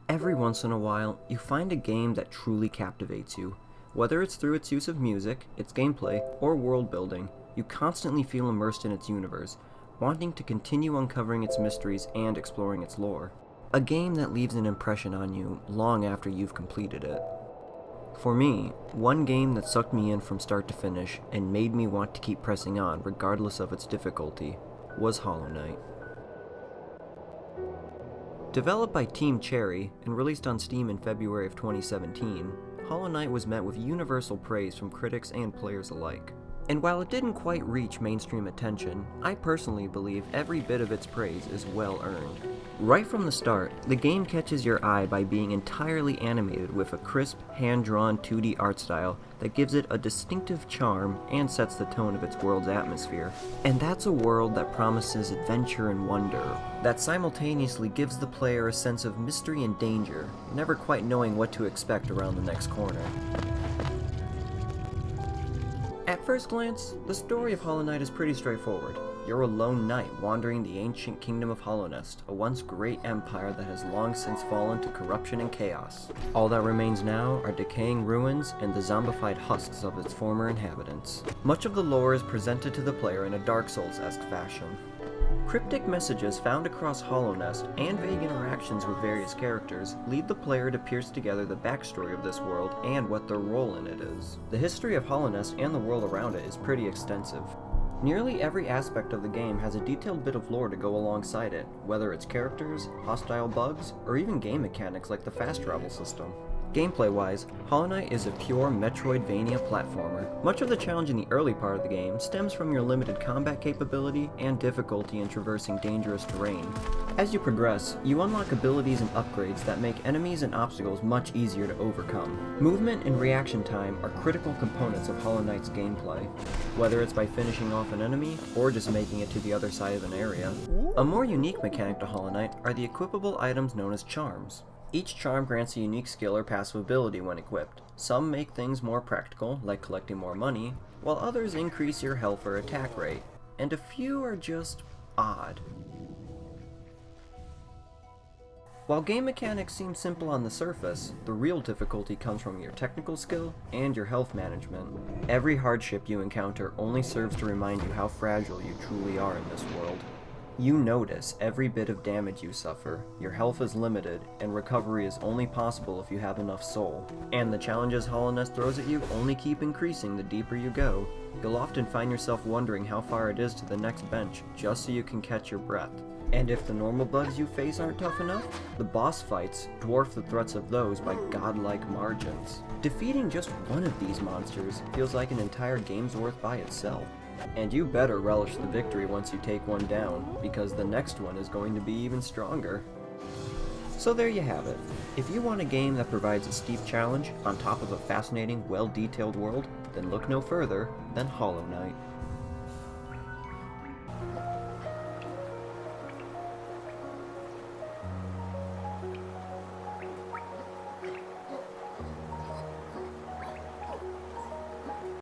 Every once in a while, you find a game that truly captivates you. Whether it's through its use of music, its gameplay, or world building, you constantly feel immersed in its universe, wanting to continue uncovering its mysteries and exploring its lore. A game that leaves an impression on you long after you've completed it. For me, one game that sucked me in from start to finish and made me want to keep pressing on regardless of its difficulty was Hollow Knight. Developed by Team Cherry and released on Steam in February of 2017, Hollow Knight was met with universal praise from critics and players alike. And while it didn't quite reach mainstream attention, I personally believe every bit of its praise is well earned. Right from the start, the game catches your eye by being entirely animated with a crisp, hand-drawn 2D art style that gives it a distinctive charm and sets the tone of its world's atmosphere. And that's a world that promises adventure and wonder, that simultaneously gives the player a sense of mystery and danger, never quite knowing what to expect around the next corner. At first glance, the story of Hollow Knight is pretty straightforward. You're a lone knight wandering the ancient kingdom of Hallownest, a once great empire that has long since fallen to corruption and chaos. All that remains now are decaying ruins and the zombified husks of its former inhabitants. Much of the lore is presented to the player in a Dark Souls-esque fashion. Cryptic messages found across Hallownest and vague interactions with various characters lead the player to piece together the backstory of this world and what their role in it is. The history of Hallownest and the world around it is pretty extensive. Nearly every aspect of the game has a detailed bit of lore to go alongside it, whether it's characters, hostile bugs, or even game mechanics like the fast travel system. Gameplay-wise, Hollow Knight is a pure Metroidvania platformer. Much of the challenge in the early part of the game stems from your limited combat capability and difficulty in traversing dangerous terrain. As you progress, you unlock abilities and upgrades that make enemies and obstacles much easier to overcome. Movement and reaction time are critical components of Hollow Knight's gameplay, whether it's by finishing off an enemy or just making it to the other side of an area. A more unique mechanic to Hollow Knight are the equipable items known as charms. Each charm grants a unique skill or passive ability when equipped. Some make things more practical, like collecting more money, while others increase your health or attack rate, and a few are just odd. While game mechanics seem simple on the surface, the real difficulty comes from your technical skill and your health management. Every hardship you encounter only serves to remind you how fragile you truly are in this world. You notice every bit of damage you suffer, your health is limited, and recovery is only possible if you have enough soul. And the challenges Hallownest throws at you only keep increasing the deeper you go. You'll often find yourself wondering how far it is to the next bench, just so you can catch your breath. And if the normal bugs you face aren't tough enough, the boss fights dwarf the threats of those by godlike margins. Defeating just one of these monsters feels like an entire game's worth by itself. And you better relish the victory once you take one down, because the next one is going to be even stronger. So there you have it. If you want a game that provides a steep challenge on top of a fascinating, well-detailed world, then look no further than Hollow Knight.